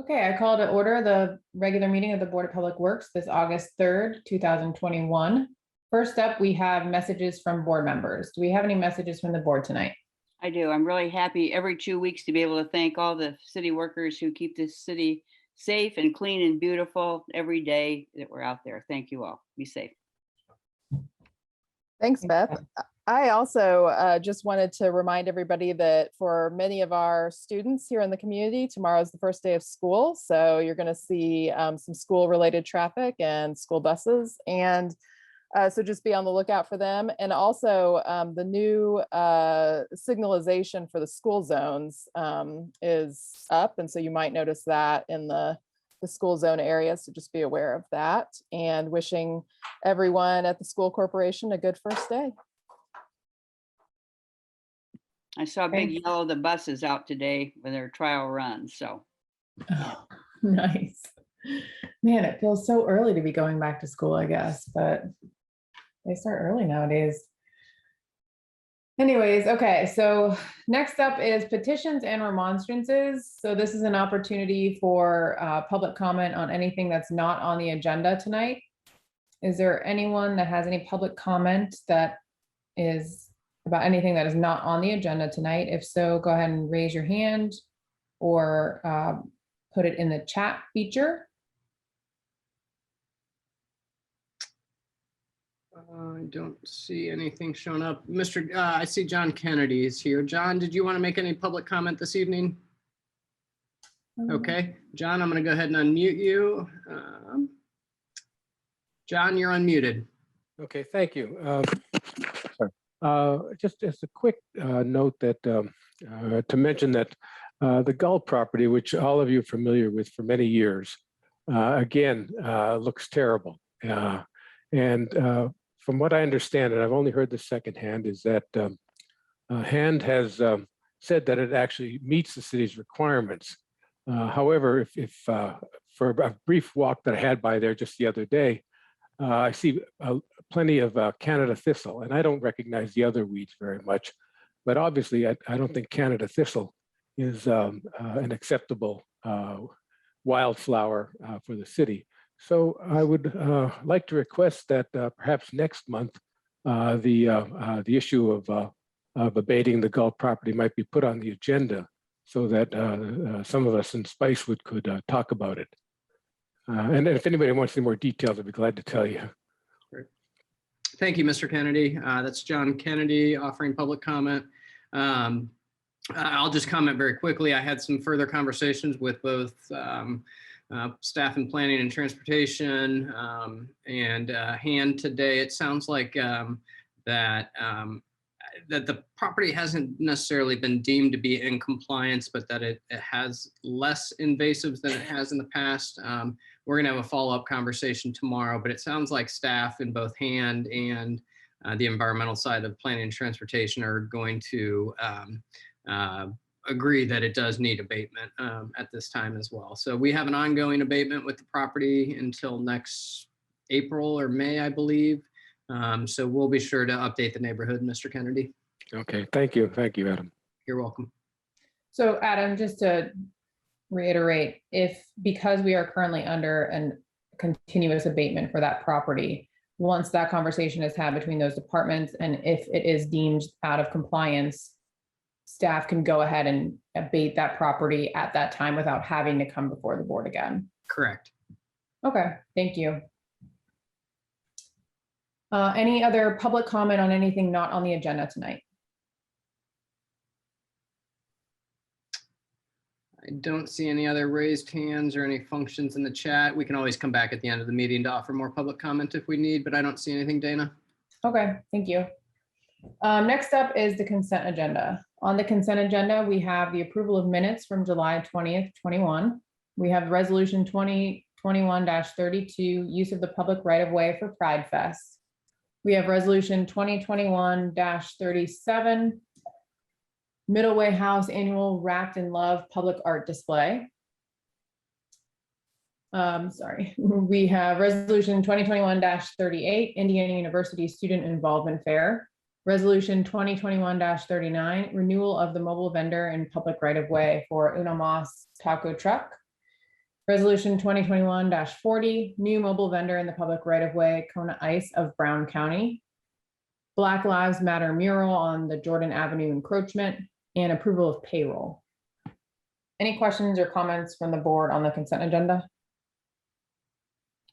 Okay, I call to order the regular meeting of the Board of Public Works this August 3rd, 2021. First up, we have messages from board members. Do we have any messages from the board tonight? I do. I'm really happy every 2 weeks to be able to thank all the city workers who keep this city safe and clean and beautiful every day that we're out there. Thank you all. Be safe. Thanks, Beth. I also just wanted to remind everybody that for many of our students here in the community, tomorrow is the first day of school. So you're going to see some school related traffic and school buses. And so just be on the lookout for them. And also the new signalization for the school zones is up. And so you might notice that in the school zone area. So just be aware of that, and wishing everyone at the school corporation a good first day. I saw big yellow the buses out today with their trial runs. So Oh, nice. Man, it feels so early to be going back to school, I guess, but they start early nowadays. Anyways, okay, so next up is petitions and remonstrances. So this is an opportunity for public comment on anything that's not on the agenda tonight. Is there anyone that has any public comment that is about anything that is not on the agenda tonight? If so, go ahead and raise your hand or put it in the chat feature. I don't see anything showing up. I see John Kennedy is here. John, did you want to make any public comment this evening? Okay, John, I'm going to go ahead and unmute you. John, you're unmuted. Okay, thank you. Just as a quick note that to mention that the Gull property, which all of you are familiar with for many years, again, looks terrible. From what I understand, and I've only heard this secondhand, is that Hand has said that it actually meets the city's requirements. However, if for a brief walk that I had by there just the other day, I see plenty of Canada thistle, and I don't recognize the other weeds very much, but obviously I don't think Canada thistle is an acceptable wildflower for the city. So I would like to request that perhaps next month the issue of abating the Gull property might be put on the agenda so that some of us in Spicewood could talk about it. And if anybody wants any more details, I'd be glad to tell you. Great. Thank you, Mr. Kennedy. That's John Kennedy offering public comment. I'll just comment very quickly. I had some further conversations with both staff in planning and transportation and Hand today. It sounds like that the property hasn't necessarily been deemed to be in compliance, but that it has less invasives than it has in the past. We're going to have a follow-up conversation tomorrow, but it sounds like staff in both Hand and the environmental side of planning and transportation are going to agree that it does need abatement at this time as well. So we have an ongoing abatement with the property until next April or May, I believe. So we'll be sure to update the neighborhood, Mr. Kennedy. Okay, thank you. Thank you, Adam. You're welcome. So Adam, just to reiterate, because we are currently under a continuous abatement for that property, once that conversation is had between those departments, and if it is deemed out of compliance, staff can go ahead and abate that property at that time without having to come before the board again. Correct. Okay, thank you. Any other public comment on anything not on the agenda tonight? I don't see any other raised hands or any functions in the chat. We can always come back at the end of the meeting to offer more public comment if we need, but I don't see anything, Dana. Okay, thank you. Next up is the consent agenda. On the consent agenda, we have the approval of minutes from July 20th, 21. We have resolution 2021-32, use of the public right-of-way for Pride Fest. We have resolution 2021-37, Middleway House annual Wrapped in Love public art display. Sorry, we have resolution 2021-38, Indiana University Student Involvement Fair. Resolution 2021-39, renewal of the mobile vendor and public right-of-way for Uno Mas Taco Truck. Resolution 2021-40, new mobile vendor in the public right-of-way, Kona Ice of Brown County. Black Lives Matter mural on the Jordan Avenue encroachment, and approval of payroll. Any questions or comments from the board on the consent agenda?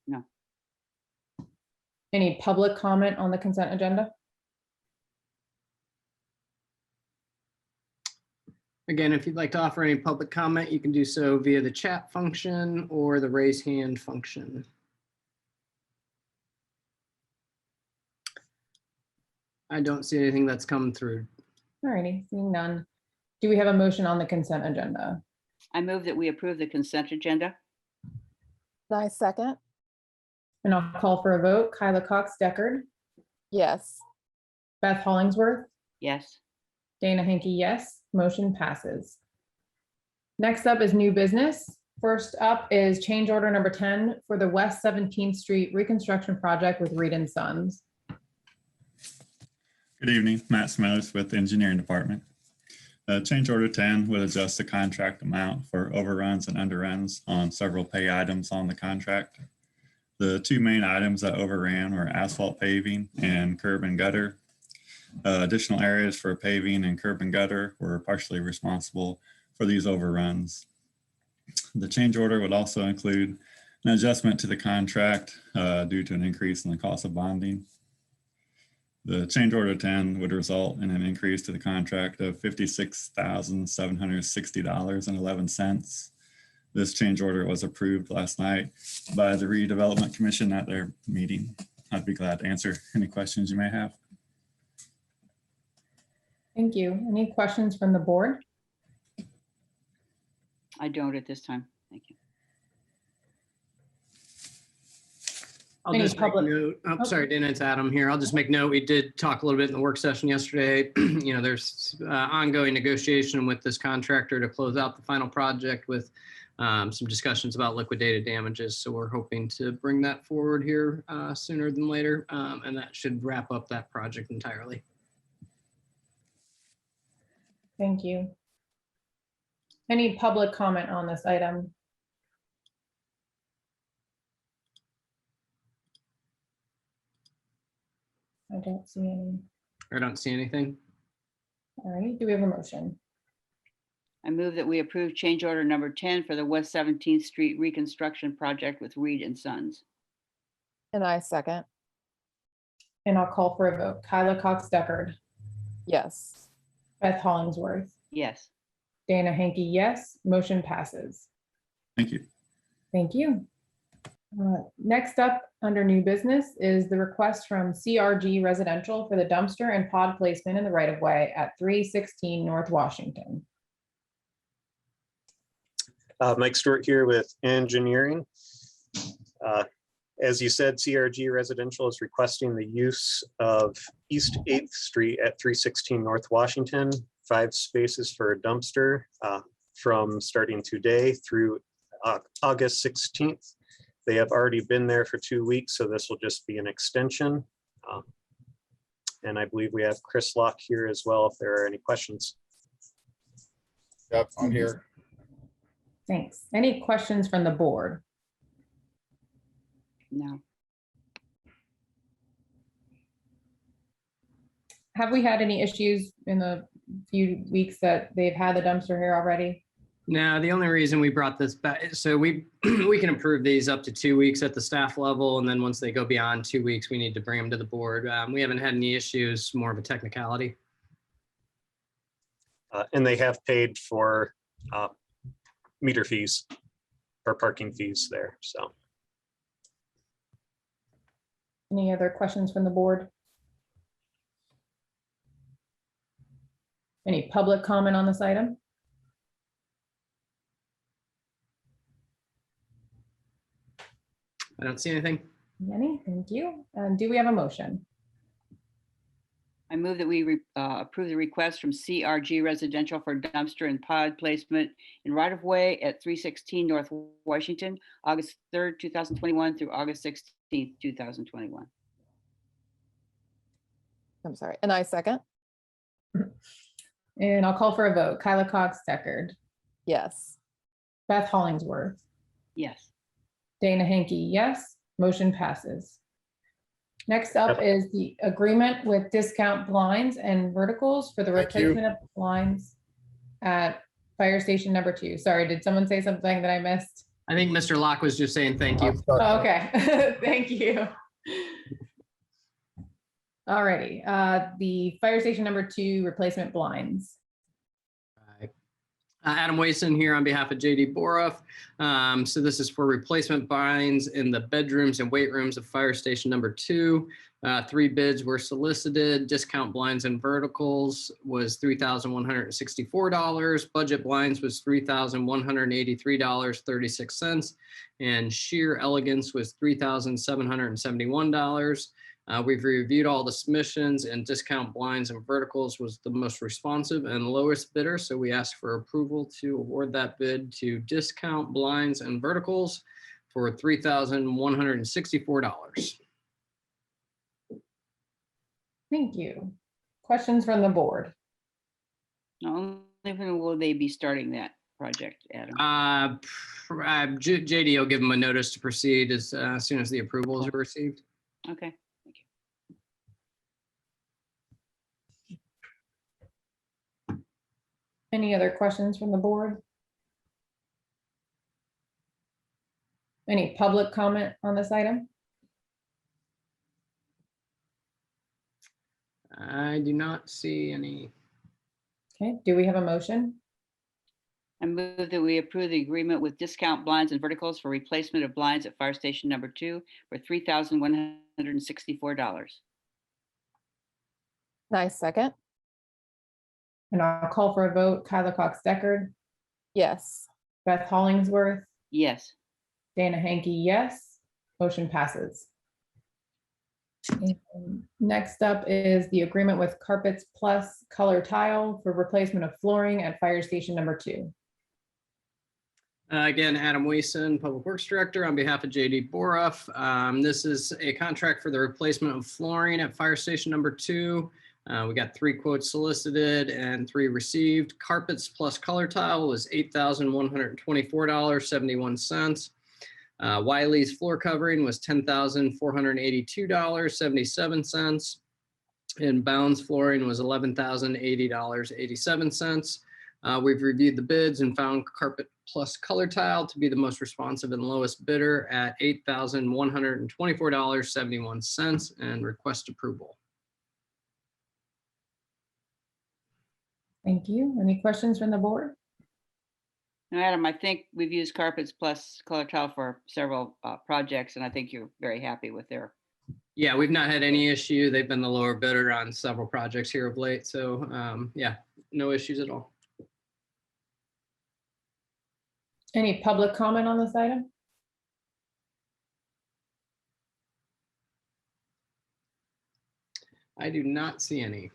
No. Any public comment on the consent agenda? Again, if you'd like to offer any public comment, you can do so via the chat function or the raise hand function. I don't see anything that's come through. All righty, seeing none. Do we have a motion on the consent agenda? I move that we approve the consent agenda. And I second. And I'll call for a vote. Kyla Cox Deckard, Yes. Beth Hollingsworth, Yes. Dana Hankey, yes. Motion passes. Next up is new business. First up is change order number 10 for the West 17th Street reconstruction project with Reed and Sons. Good evening, Matt Smithers with the Engineering Department. Change order 10 would adjust the contract amount for overruns and underruns on several pay items on the contract. The two main items that overran were asphalt paving and curb and gutter. Additional areas for paving and curb and gutter were partially responsible for these overruns. The change order would also include an adjustment to the contract due to an increase in the cost of bonding. The change order 10 would result in an increase to the contract of $56,760.11. This change order was approved last night by the Redevelopment Commission at their meeting. I'd be glad to answer any questions you may have. Thank you. Any questions from the board? I don't at this time. Thank you. I'll Any just make public- note. Oh, Oh. sorry, Dana, it's Adam here. I'll just make note. We did talk a little bit in the work session yesterday. You know, there's ongoing negotiation with this contractor to close out the final project with some discussions about liquidated damages. So we're hoping to bring that forward here sooner than later. And that should wrap up that project entirely. Thank you. Any public comment on this item? I don't see any. I don't see anything. All right, do we have a motion? I move that we approve change order number 10 for the West 17th Street reconstruction project with Reed and Sons. And I second. And I'll call for a vote. Kyla Cox Deckard, Yes. Beth Hollingsworth, Yes. Dana Hankey, yes. Motion passes. Thank you. Thank you. Next up, under new business, is the request from CRG Residential for the dumpster and pod placement in the right-of-way at 316 North Washington. Mike Stewart here with engineering. As you said, CRG Residential is requesting the use of East 8th Street at 316 North Washington, 5 spaces for a dumpster from starting today through August 16th. They have already been there for 2 weeks, so this will just be an extension. And I believe we have Chris Locke here as well, if there are any questions. Yep, I'm here. Thanks. Any questions from the board? No. Have we had any issues in the few weeks that they've had the dumpster here already? No, the only reason we brought this back, so we can approve these up to 2 weeks at the staff level. And then once they go beyond 2 weeks, we need to bring them to the board. We haven't had any issues, more of a technicality. And they have paid for meter fees or parking fees there, so. Any other questions from the board? Any public comment on this item? I don't see anything. Any? Thank you. And do we have a motion? I move that we approve the request from CRG Residential for dumpster and pod placement in right-of-way at 316 North Washington, August 3rd, 2021 through August 16th, 2021. I'm sorry. And I second. And I'll call for a vote. Kyla Cox Deckard, Yes. Beth Hollingsworth, Yes. Dana Henke, yes. Motion passes. Next up is the agreement with Discount Blinds and Verticals for the Thank you. replacement of blinds at Fire Station number 2. Sorry, did someone say something that I missed? I think Mr. Locke was just saying thank you. Oh, okay, thank you. Alrighty, the Fire Station number 2 replacement blinds. Adam Wason here on behalf of JD Boroff. So this is for replacement blinds in the bedrooms and weight rooms of Fire Station number 2. 3 bids were solicited. Discount blinds and verticals was $3,164. Budget blinds was $3,183.36. And sheer elegance was $3,771. We've reviewed all the submissions, and Discount Blinds and Verticals was the most responsive and lowest bidder. So we asked for approval to award that bid to Discount Blinds and Verticals for $3,164. Thank you. Questions from the board? Only when will they be starting that project, Adam? JD will give them a notice to proceed as soon as the approvals are received. Okay. Any other questions from the board? Any public comment on this item? I do not see any. Okay, do we have a motion? I move that we approve the agreement with Discount Blinds and Verticals for replacement of blinds at Fire Station number 2 for $3,164. Nice second. And I'll call for a vote. Kyla Cox Deckard, Yes. Beth Hollingsworth, Yes. Dana Henke, yes. Motion passes. And next up is the agreement with Carpets Plus Color Tile for replacement of flooring at Fire Station number 2. Again, Adam Wason, Public Works Director on behalf of JD Boroff. This is a contract for the replacement of flooring at Fire Station number 2. We got 3 quotes solicited and 3 received. Carpets plus color tile was $8,124.71. Wiley's floor covering was $10,482.77. And Bounds flooring was $11,080.87. We've reviewed the bids and found Carpet plus color tile to be the most responsive and lowest bidder at $8,124.71 and request approval. Thank you. Any questions from the board? Now, Adam, I think we've used Carpets Plus Color Tile for several projects, and I think you're very happy with their. Yeah, we've not had any issue. They've been the lower bidder on several projects here of late. So yeah, no issues at all. Any public comment on this item? I do not see any.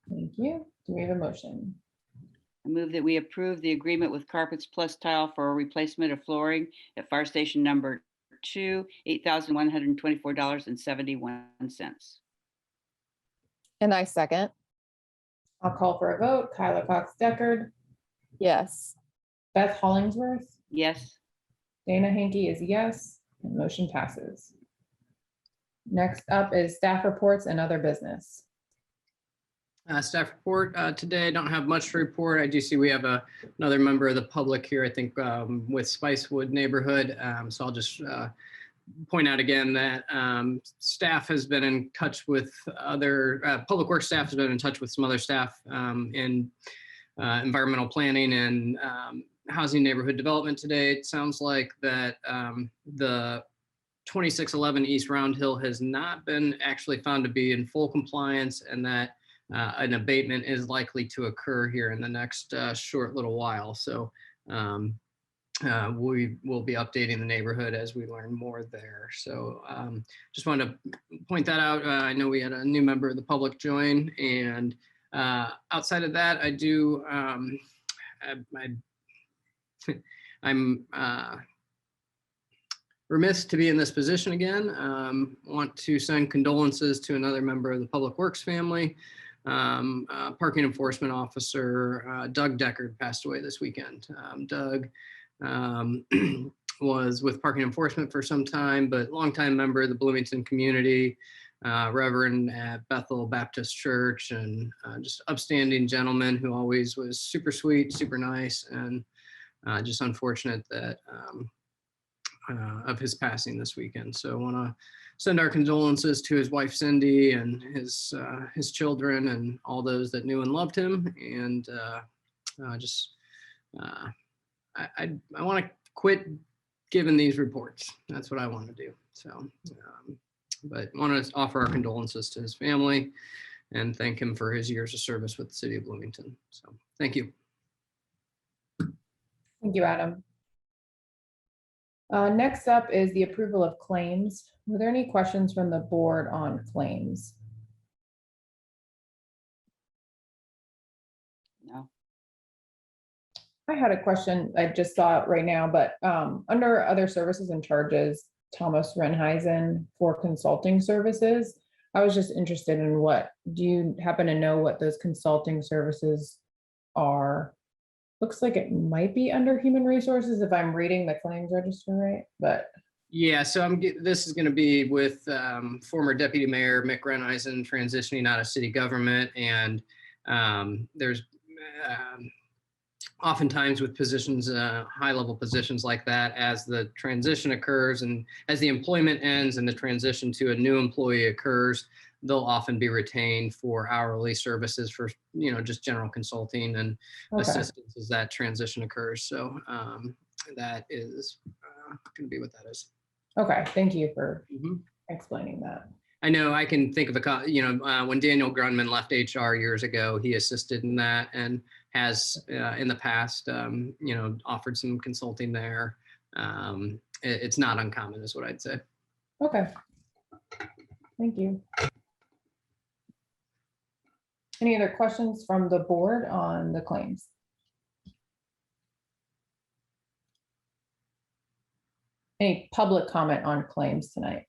Thank you. Do we have a motion? I move that we approve the agreement with Carpets Plus Tile for a replacement of flooring at Fire Station number 2, $8,124.71. And I second. I'll call for a vote. Kyla Cox Deckard, Yes. Beth Hollingsworth, Yes. Dana Henke is yes, and motion passes. Next up is staff reports and other business. Staff report today, I don't have much to report. I do see we have another member of the public here, I think with Spicewood neighborhood. So I'll just point out again that staff has been in touch with other, Public Works staff has been in touch with some other staff in environmental planning and housing neighborhood development today. It sounds like that the 2611 East Round Hill has not been actually found to be in full compliance, and that an abatement is likely to occur here in the next short little while. So we will be updating the neighborhood as we learn more there. So just wanted to point that out. I know we had a new member of the public join, and outside of that, I do, I'm remiss to be in this position again. Want to send condolences to another member of the Public Works family. Parking enforcement officer Doug Deckard passed away this weekend. Doug was with parking enforcement for some time, but longtime member of the Bloomington community, Reverend at Bethel Baptist Church, and just upstanding gentleman who always was super sweet, super nice, and just unfortunate that of his passing this weekend. So I want to send our condolences to his wife Cindy and his children and all those that knew and loved him. And I want to quit giving these reports. That's what I want to do. So, but want to offer our condolences to his family and thank him for his years of service with the city of Bloomington. So thank you. Thank you, Adam. Next up is the approval of claims. Were there any questions from the board on claims? No. I had a question. I just saw it right now, but under other services and charges, Thomas Renheisen for consulting services. I was just interested in do you happen to know what those consulting services are? Looks like it might be under human resources if I'm reading the claims register right, but. Yeah, so this is going to be with former Deputy Mayor Mick Renheisen transitioning out of city government, and there's oftentimes with positions, high-level positions like that, as the transition occurs and as the employment ends and the transition to a new employee occurs, they'll often be retained for hourly services for, just general consulting and assistance as that transition occurs. So that is going to be what that is. Okay, thank you for explaining that. I know I can think of when Daniel Grunman left HR years ago, he assisted in that and has in the past, offered some consulting there. It's not uncommon is what I'd say. Okay. Thank you. Any other questions from the board on the claims? Any public comment on claims tonight?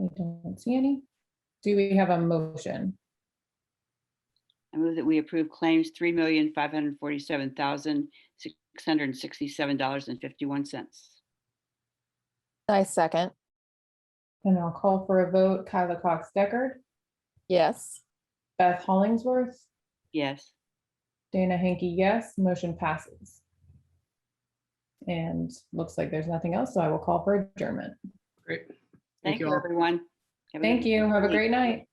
I don't see any. Do we have a motion? I move that we approve claims $3,547,667.51. I second. And I'll call for a vote. Kyla Cox Deckard, Yes. Beth Hollingsworth, Yes. Dana Hankey, yes. Motion passes. And looks like there's nothing else, so I will call for adjournment. Great. Thank you, all. everyone. Have a Thank good you. Have a night. great night.